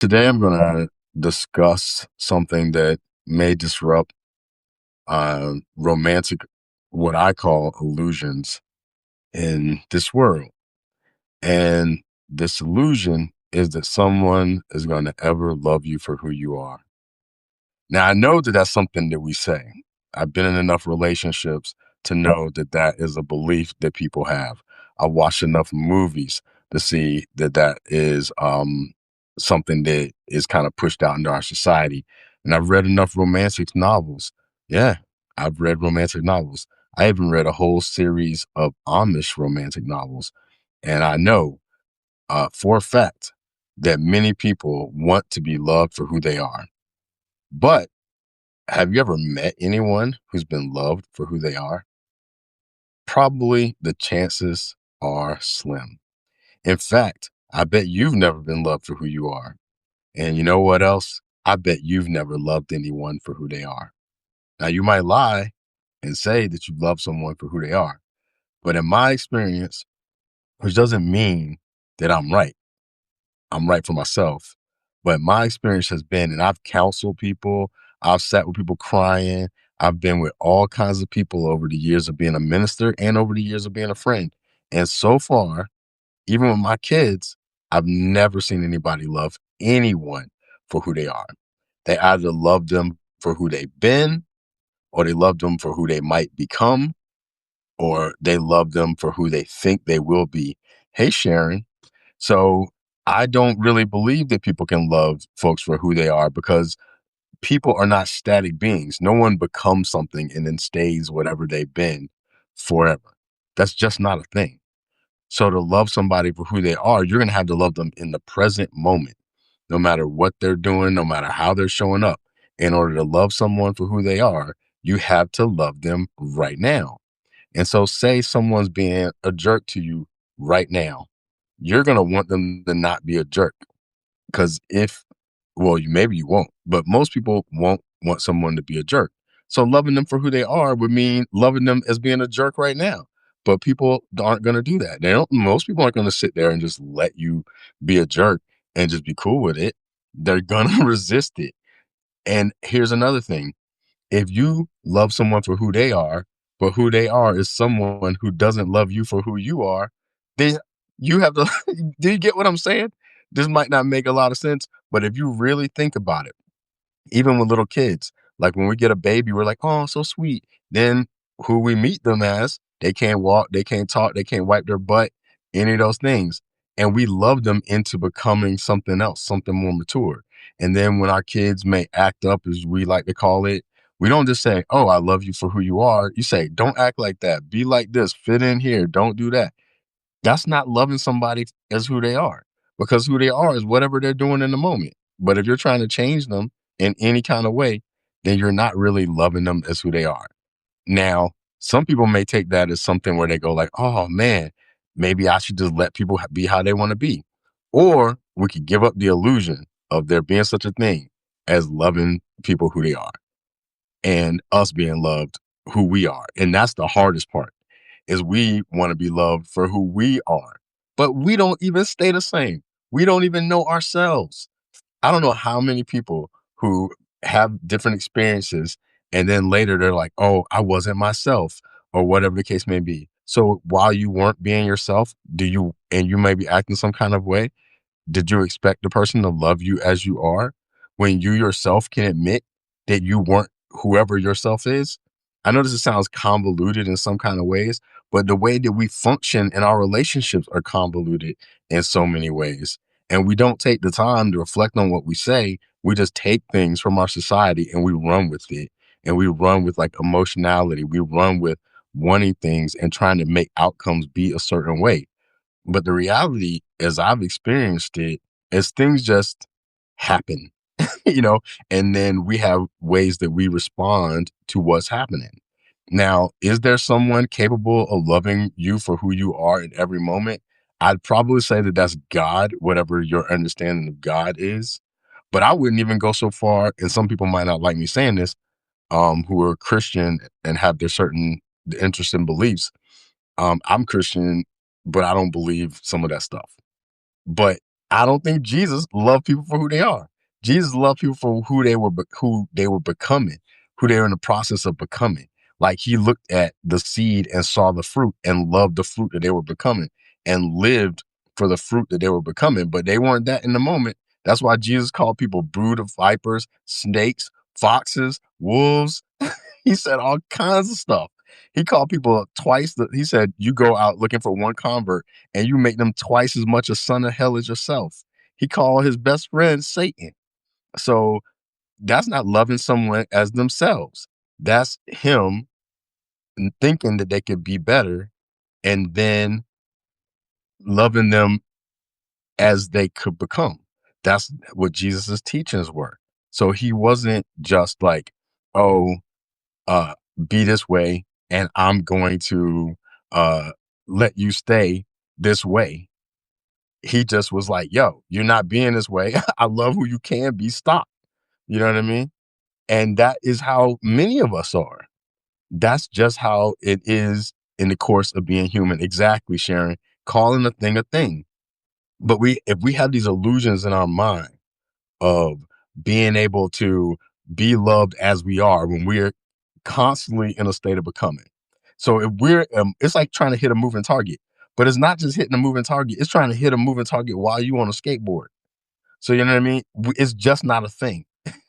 Today, I'm going to discuss something that may disrupt romantic, what I call illusions in this world. And this illusion is that someone is going to ever love you for who you are. Now, I know that that's something that we say. I've been in enough relationships to know that that is a belief that people have. I watched enough movies to see that that is something that is kind of pushed out into our society. And I've read enough romantic novels. Yeah, I've read romantic novels. I even read a whole series of Amish romantic novels. And I know for a fact that many people want to be loved for who they are. But have you ever met anyone who's been loved for who they are? Probably the chances are slim. In fact, I bet you've never been loved for who you are. And you know what else? I bet you've never loved anyone for who they are. Now, you might lie and say that you love someone for who they are. But in my experience, which doesn't mean that I'm right for myself. But my experience has been, and I've counseled people, I've sat with people crying, I've been with all kinds of people over the years of being a minister and over the years of being a friend. And so far, even with my kids, I've never seen anybody love anyone for who they are. They either love them for who they've been, or they love them for who they might become, or they love them for who they think they will be. Hey, Sharon. So I don't really believe that people can love folks for who they are because people are not static beings. No one becomes something and then stays whatever they've been forever. That's just not a thing. So to love somebody for who they are, you're going to have to love them in the present moment, no matter what they're doing, no matter how they're showing up. In order to love someone for who they are, you have to love them right now. And so, say someone's being a jerk to you right now, you're going to want them to not be a jerk. Because well, maybe you won't, but most people won't want someone to be a jerk. So, loving them for who they are would mean loving them as being a jerk right now. But people aren't going to do that. Most people aren't going to sit there and just let you be a jerk and just be cool with it. They're going to resist it. And here's another thing, if you love someone for who they are, but who they are is someone who doesn't love you for who you are, then you have to, do you get what I'm saying? This might not make a lot of sense, but if you really think about it, even with little kids, like when we get a baby, we're like, oh, so sweet. Then who we meet them as, they can't walk, they can't talk, they can't wipe their butt, any of those things. And we love them into becoming something else, something more mature. And then when our kids may act up, as we like to call it, we don't just say, oh, I love you for who you are. You say, don't act like that. Be like this, fit in here, don't do that. That's not loving somebody as who they are, because who they are is whatever they're doing in the moment. But if you're trying to change them in any kind of way, then you're not really loving them as who they are. Now, some people may take that as something where they go like, oh man, maybe I should just let people be how they want to be. Or we could give up the illusion of there being such a thing as loving people who they are and us being loved who we are. And that's the hardest part, is we want to be loved for who we are, but we don't even stay the same. We don't even know ourselves. I don't know how many people who have different experiences and then later they're like, oh, I wasn't myself, or whatever the case may be. So while you weren't being yourself, and you may be acting some kind of way, did you expect the person to love you as you are when you yourself can admit that you weren't whoever yourself is? I know this sounds convoluted in some kind of ways, but the way that we function in our relationships are convoluted in so many ways. And we don't take the time to reflect on what we say. We just take things from our society and we run with it. And we run with like emotionality. We run with wanting things and trying to make outcomes be a certain way. But the reality, as I've experienced it, is things just happen, you know, and then we have ways that we respond to what's happening. Now, is there someone capable of loving you for who you are in every moment? I'd probably say that that's God, whatever your understanding of God is. But I wouldn't even go so far, and some people might not like me saying this, who are Christian and have their certain interests and beliefs. I'm Christian, but I don't believe some of that stuff. But I don't think Jesus loved people for who they are. Jesus loved people for who they were becoming, who they were in the process of becoming. Like he looked at the seed and saw the fruit and loved the fruit that they were becoming and lived for the fruit that they were becoming. But they weren't that in the moment. That's why Jesus called people brood of vipers, snakes, foxes, wolves. He said all kinds of stuff. He called people twice. He said, you go out looking for one convert and you make them twice as much a son of hell as yourself. He called his best friend Satan. So that's not loving someone as themselves. That's him thinking that they could be better and then loving them as they could become. That's what Jesus's teachings were. So he wasn't just like, oh, uh, be this way and I'm going to uh, let you stay this way. He just was like, yo, you're not being this way. I love who you can be. Stop. You know what I mean? And that is how many of us are. That's just how it is in the course of being human. Exactly, Sharon. Calling a thing a thing. But if we have these illusions in our mind of being able to be loved as we are when we're constantly in a state of becoming. So if we're, it's like trying to hit a moving target, but it's not just hitting a moving target. It's trying to hit a moving target while you on a skateboard. So you know what I mean? It's just not a thing.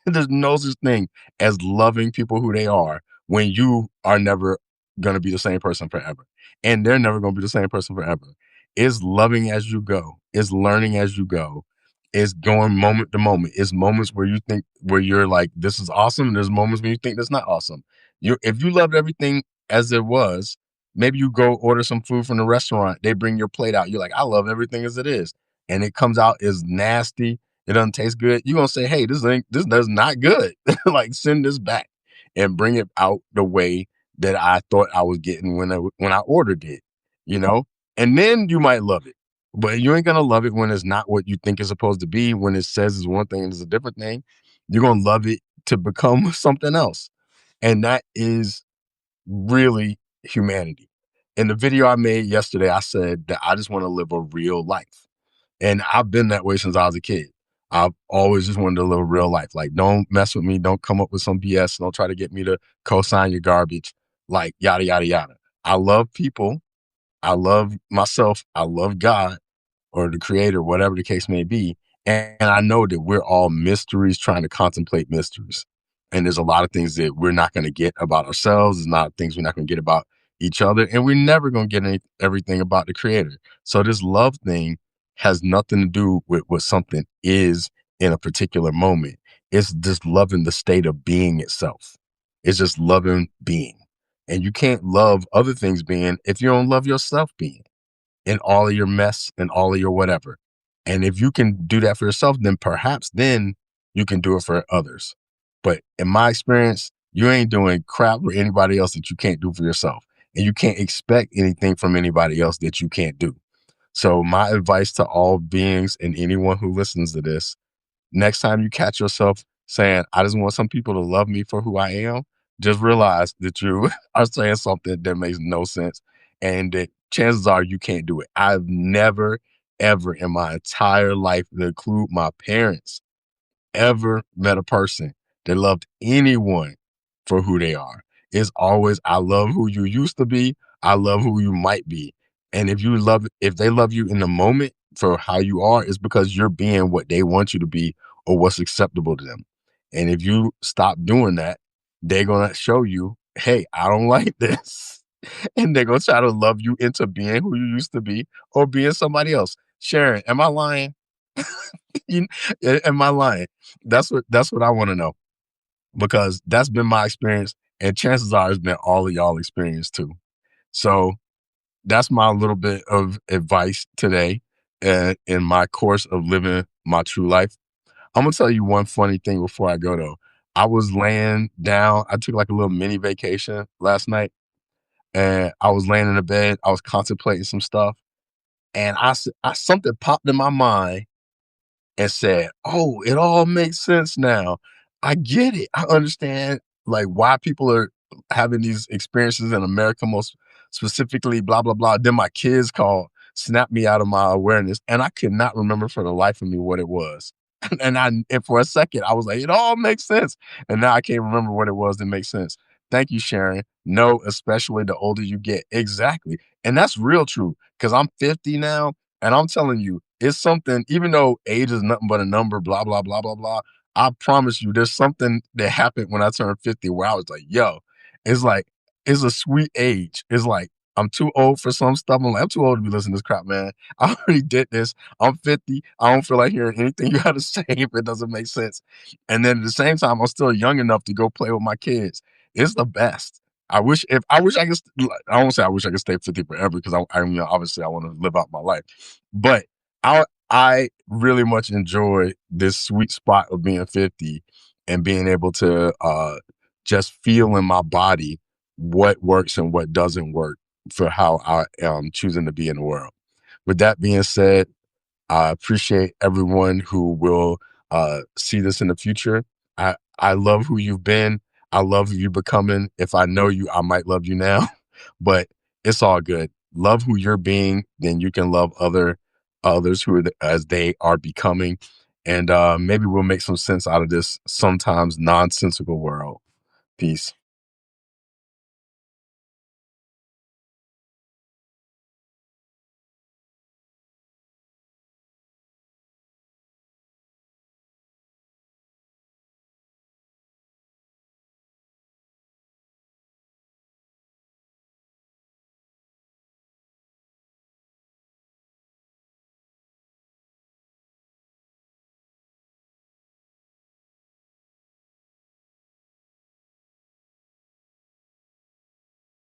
There's no such thing as loving people who they are when you are never going to be the same person forever. And they're never going to be the same person forever. It's loving as you go. It's learning as you go. It's going moment to moment. It's moments where you think, where you're like, this is awesome. And there's moments when you think that's not awesome. If you loved everything as it was, maybe you go order some food from the restaurant. They bring your plate out. You're like, I love everything as it is. And it comes out as nasty, it doesn't taste good, you're gonna say, hey, this does not good. Like send this back and bring it out the way that I thought I was getting when I ordered it, you know? And then you might love it. But you ain't gonna love it when it's not what you think it's supposed to be, when it says it's one thing and it's a different thing. You're gonna love it to become something else. And that is really humanity. In the video I made yesterday, I said that I just want to live a real life. And I've been that way since I was a kid. I've always just wanted to live real life. Like, don't mess with me. Don't come up with some BS. Don't try to get me to co-sign your garbage. Like, yada, yada, yada. I love people. I love myself. I love God or the creator, whatever the case may be. And I know that we're all mysteries trying to contemplate mysteries. And there's a lot of things that we're not going to get about ourselves. There's a lot of things we're not going to get about each other. And we're never going to get everything about the creator. So this love thing has nothing to do with what something is in a particular moment. It's just loving the state of being itself. It's just loving being. And you can't love other things being if you don't love yourself being in all of your mess and all of your whatever. And if you can do that for yourself, then perhaps then you can do it for others. But in my experience, you ain't doing crap for anybody else that you can't do for yourself. And you can't expect anything from anybody else that you can't do. So my advice to all beings and anyone who listens to this, next time you catch yourself saying, I just want some people to love me for who I am, just realize that you are saying something that makes no sense and that chances are you can't do it. I've never, ever in my entire life, to include my parents, ever met a person that loved anyone for who they are. It's always, I love who you used to be. I love who you might be. And if they love you in the moment for how you are, it's because you're being what they want you to be or what's acceptable to them. And if you stop doing that, they're going to show you, hey, I don't like this. And they're going to try to love you into being who you used to be or being somebody else. Sharon, am I lying? You- Am I lying? That's what I want to know, because that's been my experience, and chances are it's been all of y'all experience too. So that's my little bit of advice today, in my course of living my true life. I'm gonna tell you one funny thing before I go though. I was laying down. I took like a little mini vacation last night, and I was laying in the bed. I was contemplating some stuff, and something popped in my mind and said, "Oh, it all makes sense now. I get it. I understand like why people are having these experiences in America, most specifically, blah blah blah." Then my kids called. snapped me out of my awareness, and I could not remember for the life of me what it was. And for a second, I was like, "It all makes sense," and now I can't remember what it was that makes sense. Thank you, Sharon. No, especially the older you get. Exactly, and that's real true, 'cause I'm 50 now, and I'm telling you, it's something even though age is nothing but a number, blah, blah, blah, blah, blah, I promise you there's something that happened when I turned 50 where I was like, "Yo," it's like, it's a sweet age. It's like, I'm too old for some stuff. I'm like, "I'm too old to be listening to this crap, man. I already did this. I'm 50. I don't feel like hearing anything you gotta say if it doesn't make sense." And then at the same time, I'm still young enough to go play with my kids. It's the best. I wish I could I won't say I wish I could stay 50 forever because obviously I want to live out my life. But I really much enjoy this sweet spot of being 50 and being able to just feel in my body what works and what doesn't work for how I am choosing to be in the world. With that being said, I appreciate everyone who will see this in the future. I love who you've been. I love who you're becoming. If I know you, I might love you now, but it's all good. Love who you're being, then you can love others who are as they are becoming, and maybe we'll make some sense out of this sometimes nonsensical world. Peace.